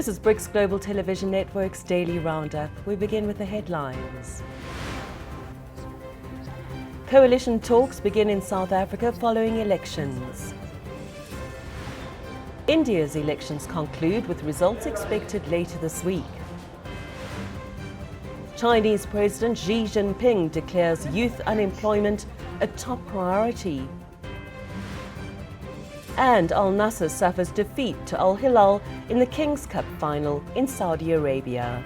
This is BRICS Global Television Network's Daily Roundup. We begin with the headlines. Coalition talks begin in South Africa following elections. India's elections conclude with results expected later this week. Chinese President Xi Jinping declares youth unemployment a top priority. And Al Nassr suffers defeat to Al Hilal in the Kings Cup final in Saudi Arabia.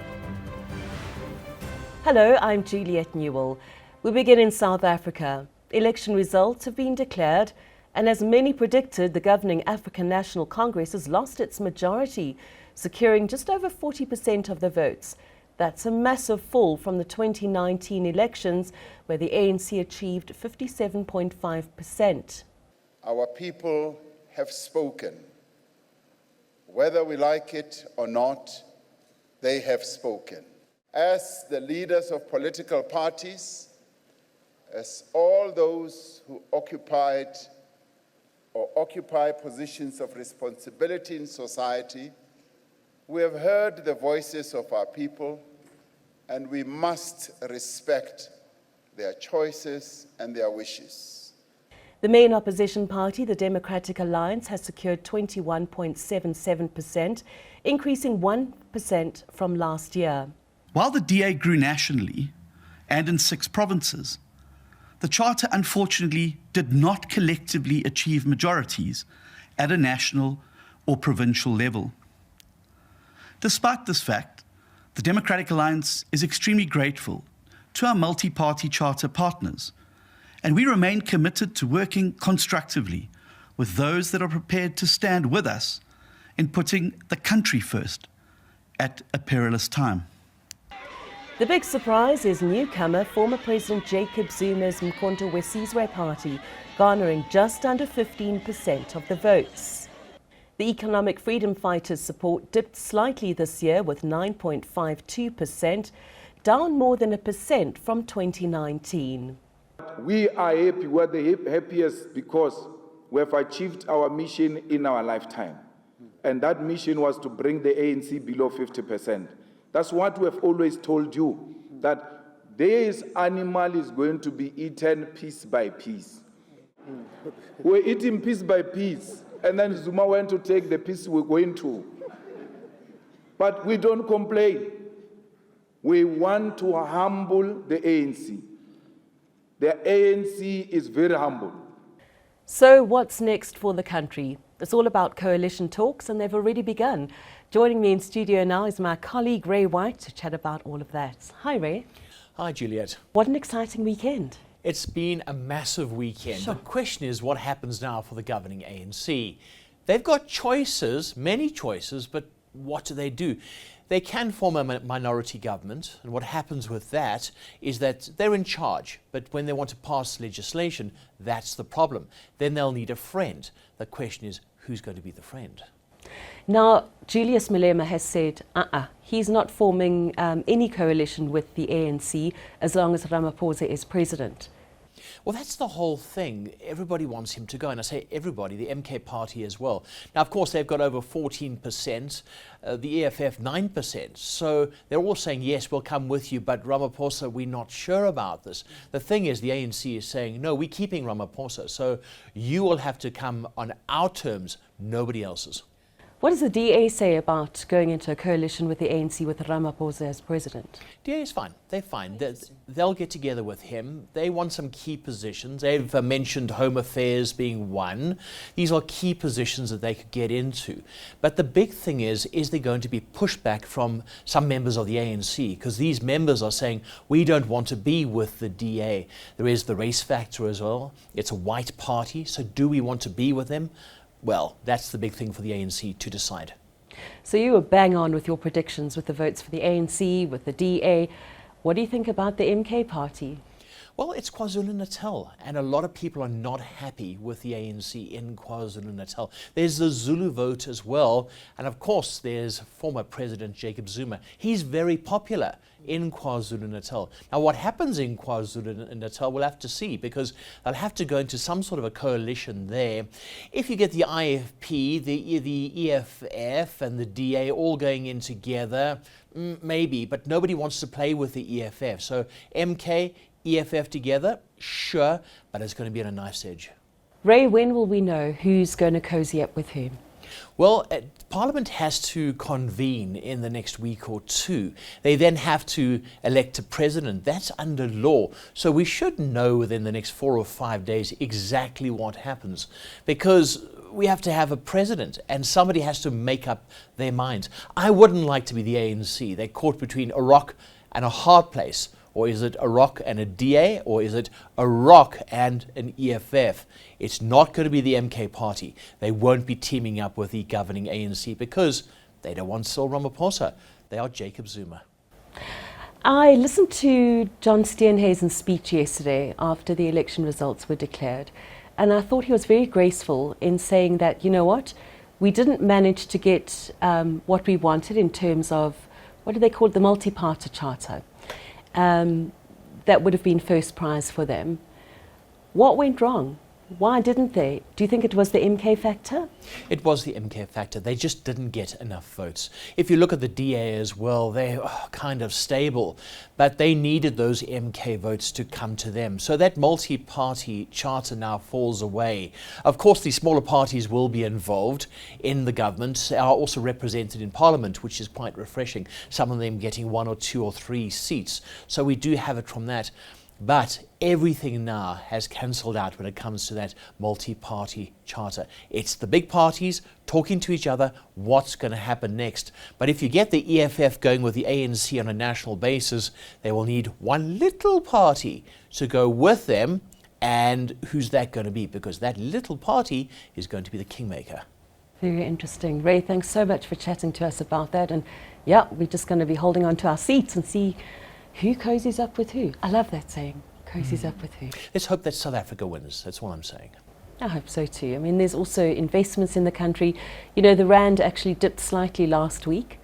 Hello, I'm Juliet Newell. We begin in South Africa. Election results have been declared, and as many predicted, the governing African National Congress has lost its majority, securing just over 40% of the votes. That's a massive fall from the 2019 elections, where the ANC achieved 57.5%. Our people have spoken. Whether we like it or not, they have spoken. As the leaders of political parties, as all those who occupied or occupy positions of responsibility in society, we have heard the voices of our people, and we must respect their choices and their wishes. The main opposition party, the Democratic Alliance, has secured 21.77%, increasing 1% from last year. While the DA grew nationally and in 6 provinces, the Charter unfortunately did not collectively achieve majorities at a national or provincial level. Despite this fact, the Democratic Alliance is extremely grateful to our multi-party Charter partners, and we remain committed to working constructively with those that are prepared to stand with us in putting the country first at a perilous time. The big surprise is newcomer former President Jacob Zuma's Mkhonto weSizwe party, garnering just under 15% of the votes. The economic freedom fighters' support dipped slightly this year with 9.52%, down more than 1% from 2019. We are happy, we're the happiest because we have achieved our mission in our lifetime. And that mission was to bring the ANC below 50%. That's what we have always told you, that this animal is going to be eaten piece by piece. We're eating piece by piece, and then Zuma went to take the piece we're going to. But we don't complain. We want to humble the ANC. The ANC is very humble. So what's next for the country? It's all about coalition talks, and they've already begun. Joining me in studio now is my colleague Ray White to chat about all of that. Hi Ray. Hi Juliet. What an exciting weekend. It's been a massive weekend. Sure. The question is what happens now for the governing ANC. They've got choices, many choices, but what do? They can form a minority government, and what happens with that is that they're in charge, but when they want to pass legislation, that's the problem. Then they'll need a friend. The question is, who's going to be the friend? Now, Julius Malema has said he's not forming any coalition with the ANC as long as Ramaphosa is president. Well, that's the whole thing. Everybody wants him to go, and I say everybody, the MK party as well. Now, of course, they've got over 14%, the EFF 9%, so they're all saying, yes, we'll come with you, but Ramaphosa, we're not sure about this. The thing is, the ANC is saying, no, we're keeping Ramaphosa, so you will have to come on our terms, nobody else's. What does the DA say about going into a coalition with the ANC with Ramaphosa as president? DA is fine. They're fine. They'll get together with him. They want some key positions. They've mentioned Home Affairs being one. These are key positions that they could get into. But the big thing is there going to be pushback from some members of the ANC? Because these members are saying, we don't want to be with the DA. There is the race factor as well. It's a white party, so do we want to be with them? Well, that's the big thing for the ANC to decide. So you were bang on with your predictions with the votes for the ANC, with the DA. What do you think about the MK party? Well, it's KwaZulu-Natal, and a lot of people are not happy with the ANC in KwaZulu-Natal. There's the Zulu vote as well, and of course there's former President Jacob Zuma. He's very popular in KwaZulu-Natal. Now, what happens in KwaZulu-Natal, we'll have to see, because they'll have to go into some sort of a coalition there. If you get the IFP, the EFF and the DA all going in together, maybe, but nobody wants to play with the EFF. So MK, EFF together, sure, but it's going to be on a knife's edge. Ray, when will we know who's going to cozy up with whom? Well, Parliament has to convene in the next week or two. They then have to elect a president. That's under law. So we should know within the next 4 or 5 days exactly what happens, because we have to have a president and somebody has to make up their minds. I wouldn't like to be the ANC. They're caught between a rock and a hard place. Or is it a rock and a DA, or is it a rock and an EFF? It's not going to be the MK party. They won't be teaming up with the governing ANC because they don't want Cyril Ramaphosa. They are Jacob Zuma. I listened to John Steenhuisen's speech yesterday after the election results were declared, and I thought he was very graceful in saying that, you know what, we didn't manage to get what we wanted in terms of, what do they call it, the multi-party charter. That would have been first prize for them. What went wrong? Why didn't they? Do you think it was the MK factor? It was the MK factor. They just didn't get enough votes. If you look at the DA as well, they're kind of stable, but they needed those MK votes to come to them. So that multi-party charter now falls away. Of course, the smaller parties will be involved in the government, are also represented in Parliament, which is quite refreshing. Some of them getting 1 or 2 or 3 seats. So we do have it from that. But everything now has cancelled out when it comes to that multi-party charter. It's the big parties talking to each other, what's going to happen next. But if you get the EFF going with the ANC on a national basis, they will need one little party to go with them. And who's that going to be? Because that little party is going to be the kingmaker. Very interesting. Ray, thanks so much for chatting to us about that. And yeah, we're just going to be holding on to our seats and see who cozies up with who. I love that saying, cozies up with who. Let's hope that South Africa wins. That's all I'm saying. I hope so too. I mean, there's also investments in the country. You know, the rand actually dipped slightly last week,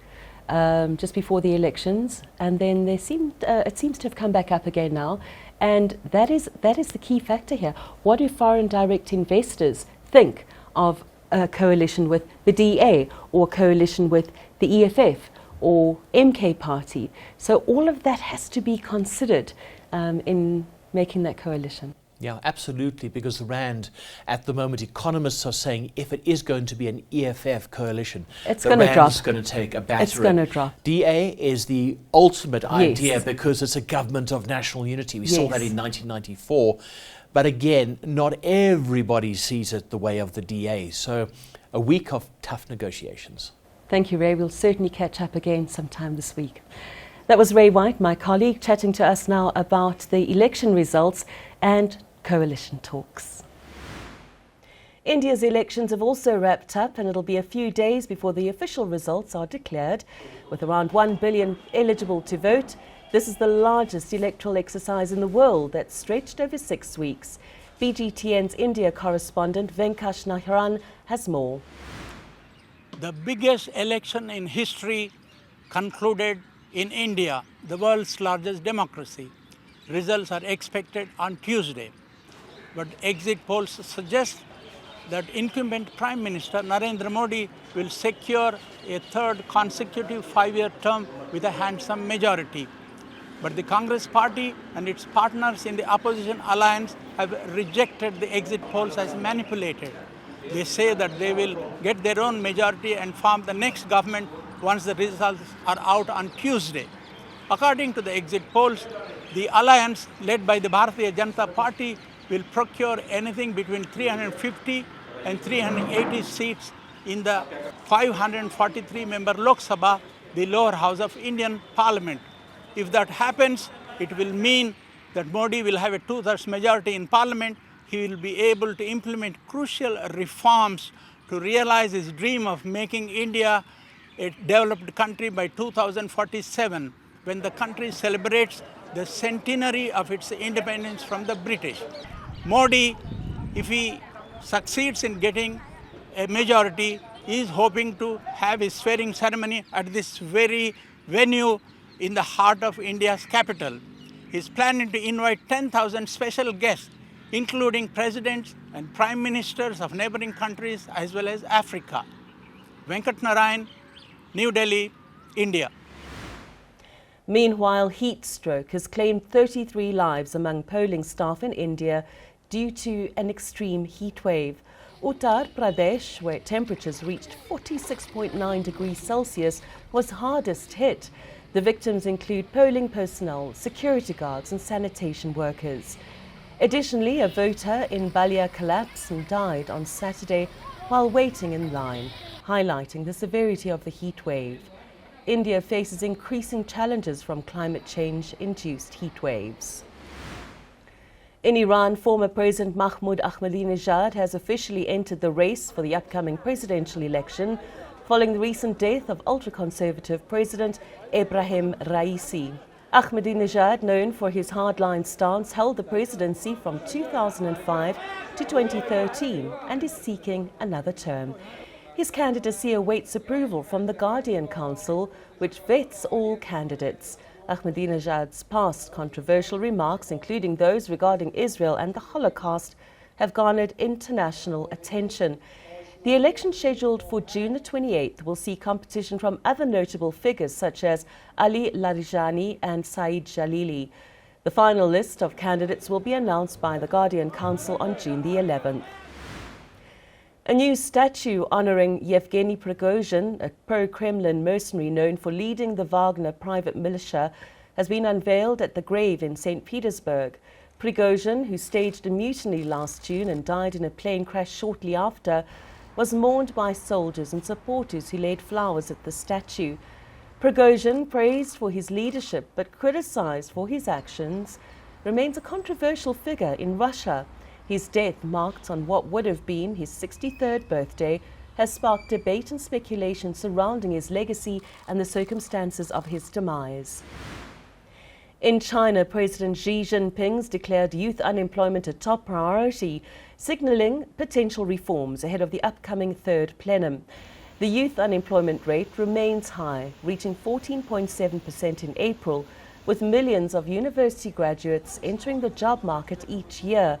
just before the elections, and then it seems to have come back up again now. And that is the key factor here. What do foreign direct investors think of a coalition with the DA or a coalition with the EFF? Or MK party. So all of that has to be considered in making that coalition. Yeah, absolutely, because the rand, at the moment, economists are saying if it is going to be an EFF coalition, it's the going to drop. It's going to take a battering. It's going to drop. DA is the ultimate idea Yes. because it's a government of national unity. We saw Yes. that in 1994. But again, not everybody sees it the way of the DA. So a week of tough negotiations. Thank you, Ray. We'll certainly catch up again sometime this week. That was Ray White, my colleague, chatting to us now about the election results and coalition talks. India's elections have also wrapped up, and it'll be a few days before the official results are declared. With around 1 billion eligible to vote, this is the largest electoral exercise in the world that's stretched over 6 weeks. BGTN's India correspondent Venkash Naharan has more. The biggest election in history concluded in India, the world's largest democracy. Results are expected on Tuesday. But exit polls suggest that incumbent Prime Minister Narendra Modi will secure a third consecutive 5-year term with a handsome majority. But the Congress party and its partners in the opposition alliance have rejected the exit polls as manipulated. They say that they will get their own majority and form the next government once the results are out on Tuesday. According to the exit polls, the alliance led by the Bharatiya Janata Party will procure anything between 350 and 380 seats in the 543-member Lok Sabha, the lower house of Indian Parliament. If that happens, it will mean that Modi will have a 2/3 majority in Parliament. He will be able to implement crucial reforms to realize his dream of making India a developed country by 2047, when the country celebrates the centenary of its independence from the British. Modi, if he succeeds in getting a majority, is hoping to have his swearing ceremony at this very venue in the heart of India's capital. He's planning to invite 10,000 special guests, including presidents and prime ministers of neighboring countries as well as Africa. Venkat Narayan, New Delhi, India. Meanwhile, heat stroke has claimed 33 lives among polling staff in India due to an extreme heat wave. Uttar Pradesh, where temperatures reached 46.9 degrees Celsius, was hardest hit. The victims include polling personnel, security guards and sanitation workers. Additionally, a voter in Balia collapsed and died on Saturday while waiting in line, highlighting the severity of the heat wave. India faces increasing challenges from climate change-induced heat waves. In Iran, former President Mahmoud Ahmadinejad has officially entered the race for the upcoming presidential election following the recent death of ultra-conservative President Ebrahim Raisi. Ahmadinejad, known for his hardline stance, held the presidency from 2005 to 2013 and is seeking another term. His candidacy awaits approval from the Guardian Council, which vets all candidates. Ahmadinejad's past controversial remarks, including those regarding Israel and the Holocaust, have garnered international attention. The election scheduled for June the 28th will see competition from other notable figures such as Ali Larijani and Saeed Jalili. The final list of candidates will be announced by the Guardian Council on June the 11th. A new statue honoring Yevgeny Prigozhin, a pro-Kremlin mercenary known for leading the Wagner private militia, has been unveiled at the grave in St. Petersburg. Prigozhin, who staged a mutiny last June and died in a plane crash shortly after, was mourned by soldiers and supporters who laid flowers at the statue. Prigozhin, praised for his leadership but criticized for his actions, remains a controversial figure in Russia. His death, marked on what would have been his 63rd birthday, has sparked debate and speculation surrounding his legacy and the circumstances of his demise. In China, President Xi Jinping's declared youth unemployment a top priority, signaling potential reforms ahead of the upcoming third plenum. The youth unemployment rate remains high, reaching 14.7% in April, with millions of university graduates entering the job market each year.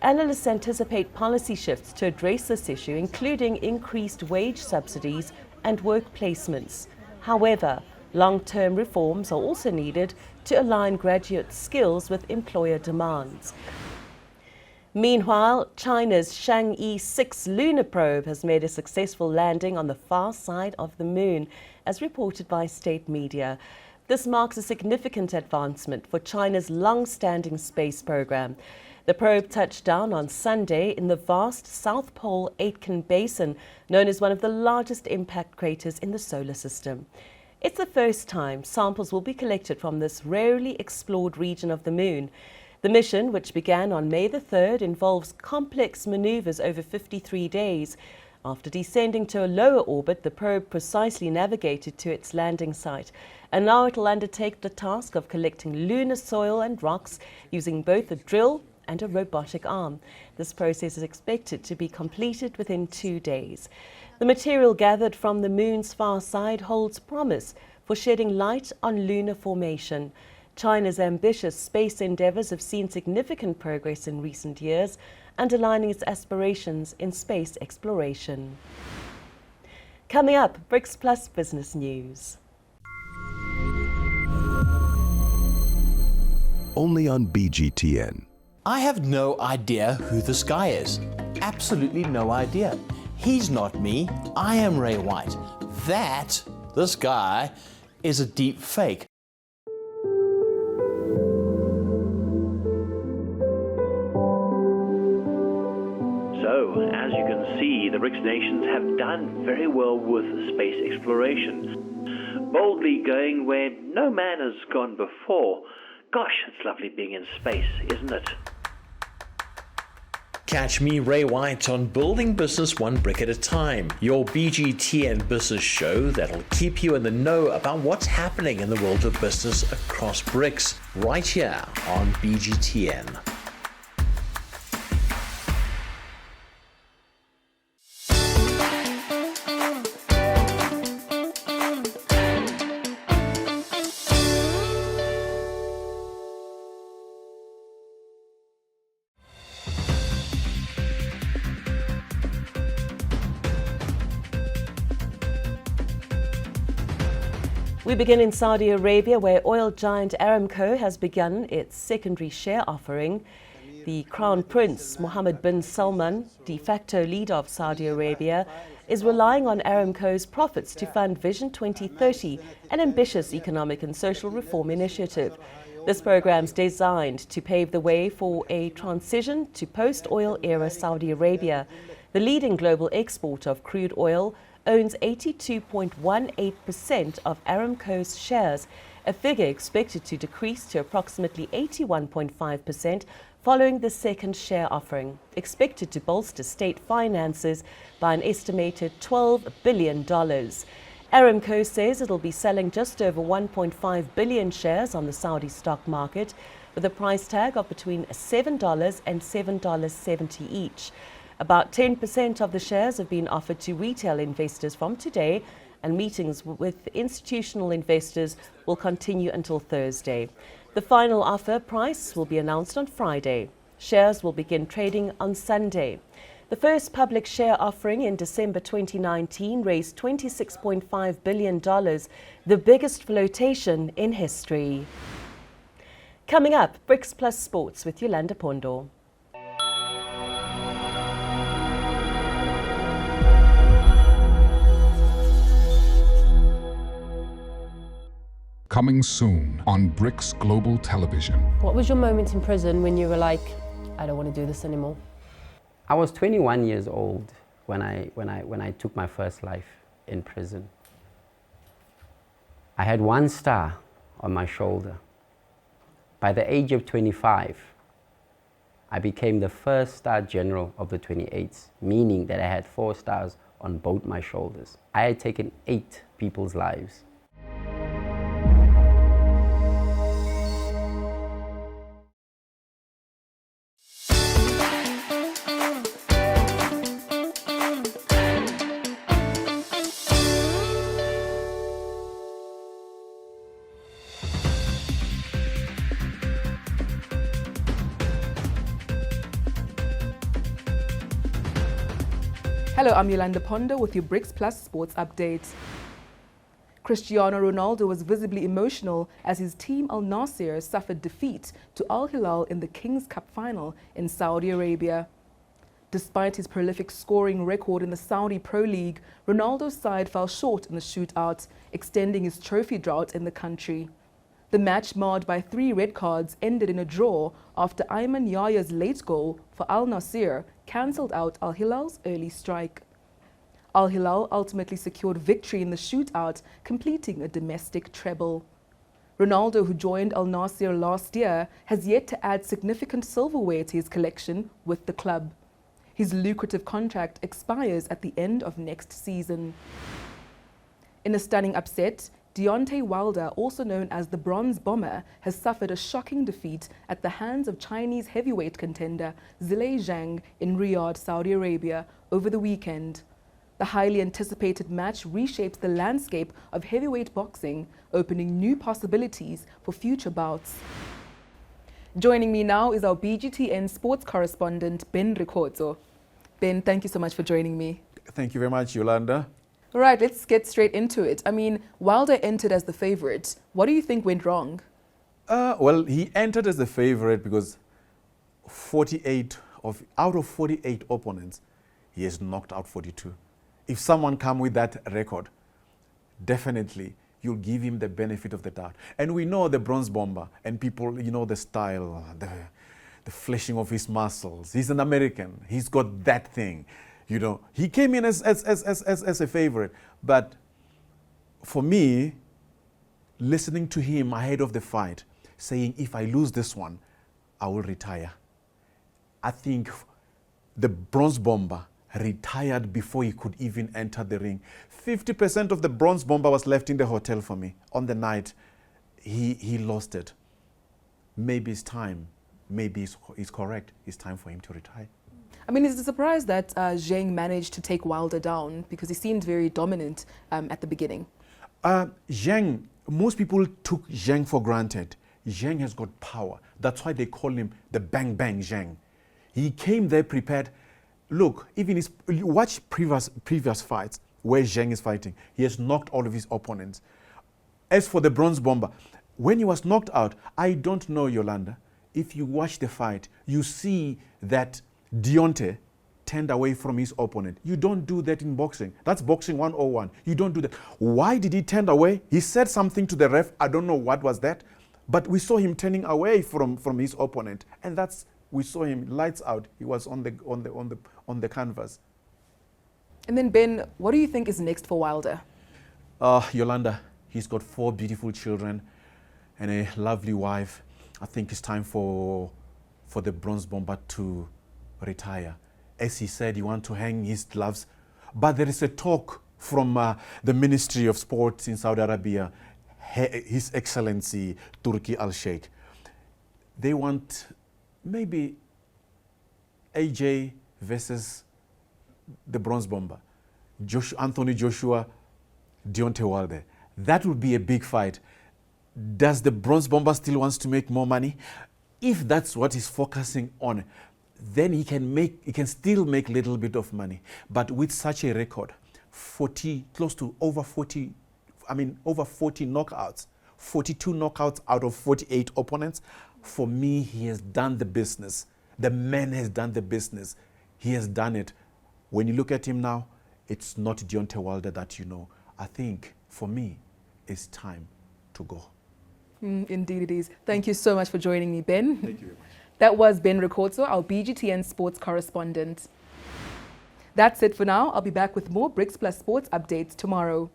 Analysts anticipate policy shifts to address this issue, including increased wage subsidies and work placements. However, long-term reforms are also needed to align graduate skills with employer demands. Meanwhile, China's Chang'e 6 lunar probe has made a successful landing on the far side of the moon, as reported by state media. This marks a significant advancement for China's long-standing space program. The probe touched down on Sunday in the vast South Pole Aitken Basin, known as one of the largest impact craters in the solar system. It's the first time samples will be collected from this rarely explored region of the moon. The mission, which began on May the 3rd, involves complex maneuvers over 53 days. After descending to a lower orbit, the probe precisely navigated to its landing site, and now it will undertake the task of collecting lunar soil and rocks using both a drill and a robotic arm. This process is expected to be completed within 2 days. The material gathered from the moon's far side holds promise for shedding light on lunar formation. China's ambitious space endeavors have seen significant progress in recent years, underlining its aspirations in space exploration. Coming up, BRICS Plus Business News. Only on BGTN. I have no idea who this guy is. Absolutely no idea. He's not me. I am Ray White. This guy, is a deep fake. So, as you can see, the BRICS nations have done very well with space exploration, boldly going where no man has gone before. Gosh, it's lovely being in space, isn't it? Catch me, Ray White, on Building Business One Brick at a Time, your BGTN business show that'll keep you in the know about what's happening in the world of business across BRICS, right here on BGTN. We begin in Saudi Arabia, where oil giant Aramco has begun its secondary share offering. The Crown Prince Mohammed bin Salman, de facto leader of Saudi Arabia, is relying on Aramco's profits to fund Vision 2030, an ambitious economic and social reform initiative. This program is designed to pave the way for a transition to post-oil era Saudi Arabia. The leading global exporter of crude oil owns 82.18% of Aramco's shares, a figure expected to decrease to approximately 81.5% following the second share offering, expected to bolster state finances by an estimated $12 billion. Aramco says it'll be selling just over 1.5 billion shares on the Saudi stock market, with a price tag of between $7 and $7.70 each. About 10% of the shares have been offered to retail investors from today, and meetings with institutional investors will continue until Thursday. The final offer price will be announced on Friday. Shares will begin trading on Sunday. The first public share offering in December 2019 raised $26.5 billion, the biggest flotation in history. Coming up, BRICS Plus Sports with Yolanda Pondo. Coming soon on BRICS Global Television. What was your moment in prison when you were like, I don't want to do this anymore? I was 21 years old when I took my first life in prison. I had 1 star on my shoulder. By the age of 25, I became the first star general of the 28s, meaning that I had 4 stars on both my shoulders. I had taken 8 people's lives. Hello, I'm Yolanda Pondo with your BRICS Plus Sports Update. Cristiano Ronaldo was visibly emotional as his team Al Nassr suffered defeat to Al Hilal in the Kings Cup final in Saudi Arabia. Despite his prolific scoring record in the Saudi Pro League, Ronaldo's side fell short in the shootout, extending his trophy drought in the country. The match, marred by 3 red cards, ended in a draw after Ayman Yaya's late goal for Al Nassr cancelled out Al Hilal's early strike. Al Hilal ultimately secured victory in the shootout, completing a domestic treble. Ronaldo, who joined Al Nassr last year, has yet to add significant silverware to his collection with the club. His lucrative contract expires at the end of next season. In a stunning upset, Deontay Wilder, also known as the Bronze Bomber, has suffered a shocking defeat at the hands of Chinese heavyweight contender Zhilei Zhang in Riyadh, Saudi Arabia, over the weekend. The highly anticipated match reshaped the landscape of heavyweight boxing, opening new possibilities for future bouts. Joining me now is our BGTN sports correspondent, Ben Ricordo. Ben, thank you so much for joining me. Thank you very much, Yolanda. All right, let's get straight into it. I mean, Wilder entered as the favorite. What do you think went wrong? Well, he entered as the favorite because out of 48 opponents, he has knocked out 42. If someone come with that record, definitely you'll give him the benefit of the doubt. And we know the Bronze Bomber, and people, you know, the style, the fleshing of his muscles. He's an American. He's got that thing. You know, he came in as a favorite. But for me, listening to him ahead of the fight, saying, if I lose this one, I will retire. I think the bronze bomber retired before he could even enter the ring. 50% of the bronze bomber was left in the hotel for me. On the night, he lost it. Maybe it's time. Maybe he's correct. It's time for him to retire. I mean, is it a surprise that Zheng managed to take Wilder down? Because he seemed very dominant at the beginning. Zheng, most people took Zheng for granted. Zheng has got power. That's why they call him the Bang Bang Zheng. He came there prepared. Look, even you watch previous fights where Zheng is fighting. He has knocked all of his opponents. As for the bronze bomber, when he was knocked out, I don't know, Yolanda, if you watch the fight, you see that Deontay turned away from his opponent. You don't do that in boxing. That's boxing 101. You don't do that. Why did he turn away? He said something to the ref. I don't know what was that, but we saw him turning away from his opponent, and we saw him lights out. He was on the canvas. And then Ben, what do you think is next for Wilder? Yolanda, he's got 4 beautiful children and a lovely wife. I think it's time for the bronze bomber to retire. As he said, he wants to hang his gloves. But there is a talk from the Ministry of Sports in Saudi Arabia, His Excellency Turki Al-Sheikh. They want maybe AJ versus the bronze bomber. Anthony Joshua, Deontay Wilder. That would be a big fight. Does the bronze bomber still wants to make more money? If that's what he's focusing on, then he can still make a little bit of money. But with such a record, over 40 knockouts, 42 knockouts out of 48 opponents, for me, he has done the business. The man has done the business. He has done it. When you look at him now, it's not Deontay Wilder that you know. I think, for me, it's time to go. Indeed it is. Thank you so much for joining me, Ben. Thank you very much. That was Ben Ricordo, our BGTN sports correspondent. That's it for now. I'll be back with more BRICS Plus sports updates tomorrow.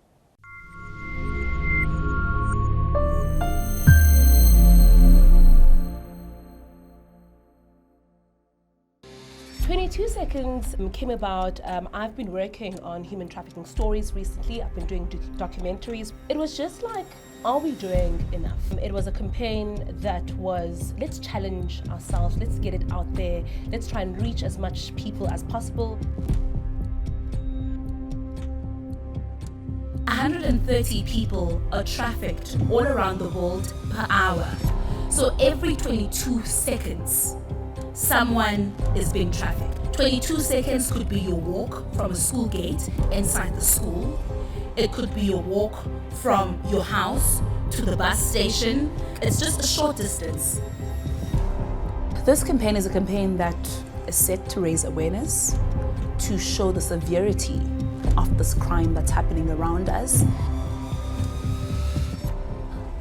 22 Seconds came about. I've been working on human trafficking stories recently. I've been doing documentaries. It was just like, are we doing enough? It was a campaign that was, let's challenge ourselves, let's get it out there, let's try and reach as much people as possible. 130 people are trafficked all around the world per hour. So every 22 seconds, someone is being trafficked. 22 seconds could be your walk from a school gate inside the school. It could be your walk from your house to the bus station. It's just a short distance. This campaign is a campaign that is set to raise awareness, to show the severity of this crime that's happening around us.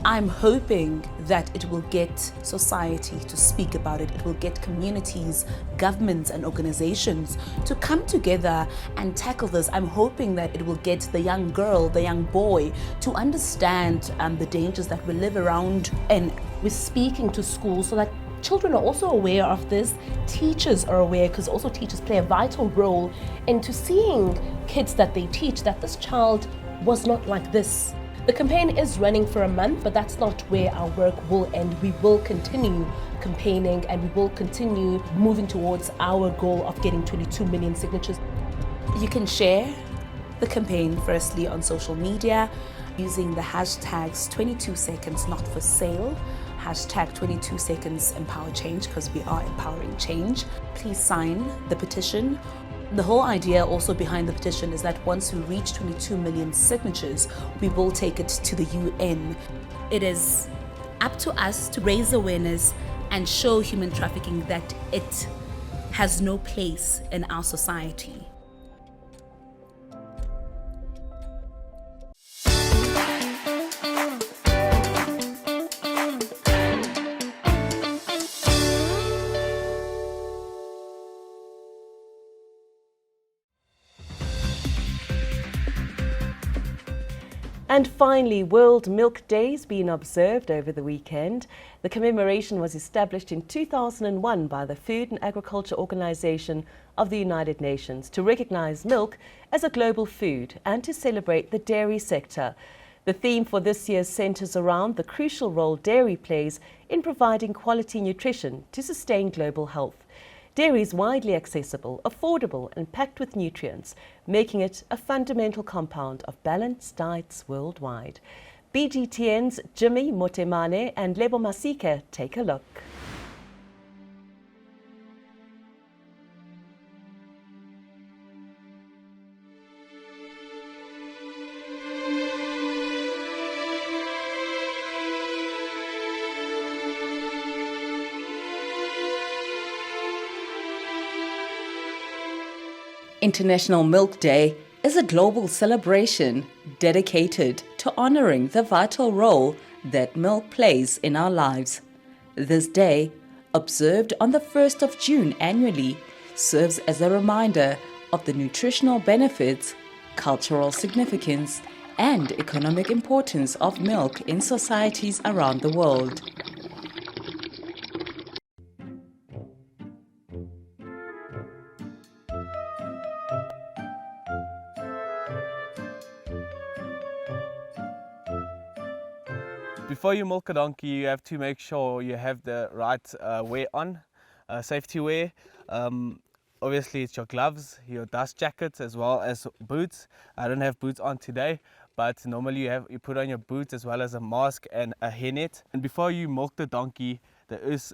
I'm hoping that it will get society to speak about it. It will get communities, governments and organizations to come together and tackle this. I'm hoping that it will get the young girl, the young boy to understand the dangers that we live around. And we're speaking to schools so that children are also aware of this. Teachers are aware, because also teachers play a vital role into seeing kids that they teach that this child was not like this. The campaign is running for a month, but that's not where our work will end. We will continue campaigning and we will continue moving towards our goal of getting 22 million signatures. You can share the campaign firstly on social media using the hashtags 22 seconds not for sale, hashtag 22 seconds empower change, because we are empowering change. Please sign the petition. The whole idea also behind the petition is that once we reach 22 million signatures, we will take it to the UN. It is up to us to raise awareness and show human trafficking that it has no place in our society. And finally, World Milk Day's been observed over the weekend. The commemoration was established in 2001 by the Food and Agriculture Organization of the United Nations to recognize milk as a global food and to celebrate the dairy sector. The theme for this year centers around the crucial role dairy plays in providing quality nutrition to sustain global health. Dairy is widely accessible, affordable and packed with nutrients, making it a fundamental compound of balanced diets worldwide. BGTN's Jimmy Motemane and Lebo Masika take a look. International Milk Day is a global celebration dedicated to honoring the vital role that milk plays in our lives. This day, observed on the 1st of June annually, serves as a reminder of the nutritional benefits, cultural significance, and economic importance of milk in societies around the world. Before you milk a donkey, you have to make sure you have the right wear on, safety wear. Obviously it's your gloves, your dust jackets as well as boots. I don't have boots on today, but normally you put on your boots as well as a mask and a hairnet. And before you milk the donkey, there is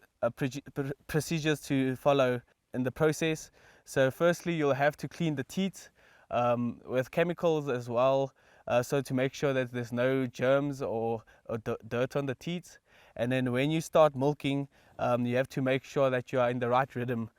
procedures to follow in the process. So firstly, you'll have to clean the teat with chemicals as well. So to make sure that there's no germs or dirt on the teats. And then when you start milking, you have to make sure that you are in the right rhythm,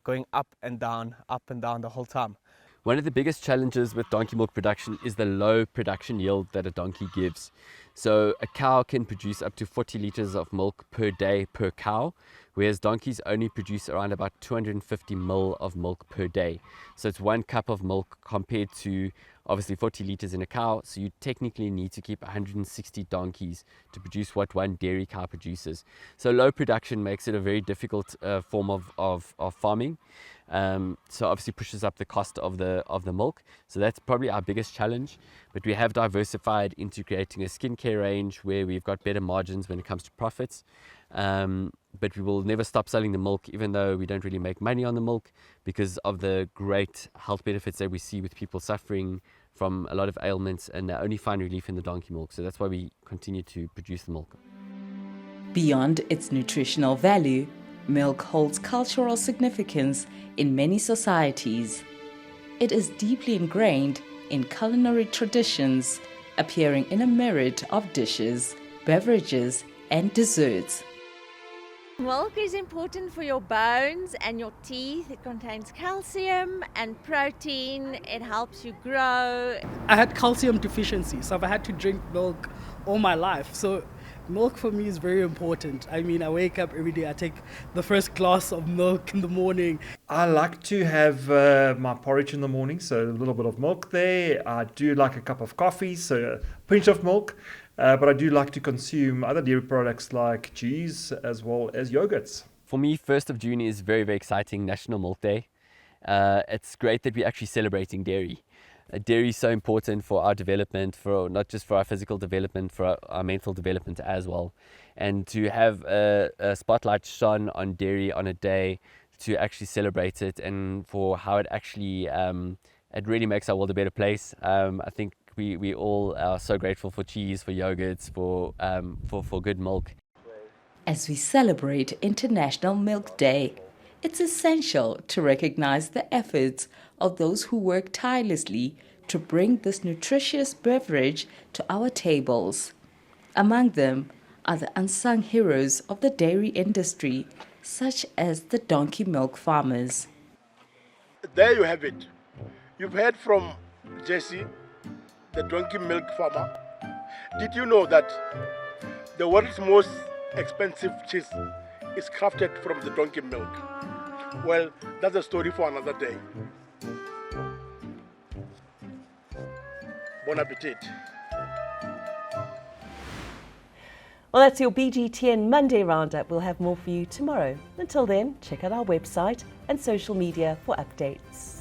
going up and down the whole time. One of the biggest challenges with donkey milk production is the low production yield that a donkey gives. So a cow can produce up to 40 liters of milk per day per cow, whereas donkeys only produce around about 250 ml of milk per day. So it's 1 cup of milk compared to obviously 40 liters in a cow. So you technically need to keep 160 donkeys to produce what 1 dairy cow produces. So low production makes it a very difficult form of farming. So obviously pushes up the cost of the milk. So that's probably our biggest challenge. But we have diversified into creating a skincare range where we've got better margins when it comes to profits. But we will never stop selling the milk, even though we don't really make money on the milk, because of the great health benefits that we see with people suffering from a lot of ailments, and they only find relief in the donkey milk. So that's why we continue to produce the milk. Beyond its nutritional value, milk holds cultural significance in many societies. It is deeply ingrained in culinary traditions, appearing in a myriad of dishes, beverages, and desserts. Milk is important for your bones and your teeth. It contains calcium and protein. It helps you grow. I had calcium deficiency, so I've had to drink milk all my life. So milk for me is very important. I mean, I wake up every day, I take the first glass of milk in the morning. I like to have my porridge in the morning, so a little bit of milk there. I do like a cup of coffee, so a pinch of milk. But I do like to consume other dairy products like cheese as well as yogurts. For me, 1st of June is very, very exciting, National Milk Day. It's great that we're actually celebrating dairy. Dairy is so important for our development, for not just for our physical development, for our mental development as well. And to have a spotlight shone on dairy on a day to actually celebrate it, and for how it actually, it really makes our world a better place. I think we all are so grateful for cheese, for yogurts, for good milk. As we celebrate International Milk Day, it's essential to recognize the efforts of those who work tirelessly to bring this nutritious beverage to our tables. Among them are the unsung heroes of the dairy industry, such as the donkey milk farmers. There you have it. You've heard from Jesse, the donkey milk farmer. Did you know that the world's most expensive cheese is crafted from the donkey milk? Well, that's a story for another day. Bon appetit. Well, that's your BGTN Monday Roundup. We'll have more for you tomorrow. Until then, check out our website, and social media for updates.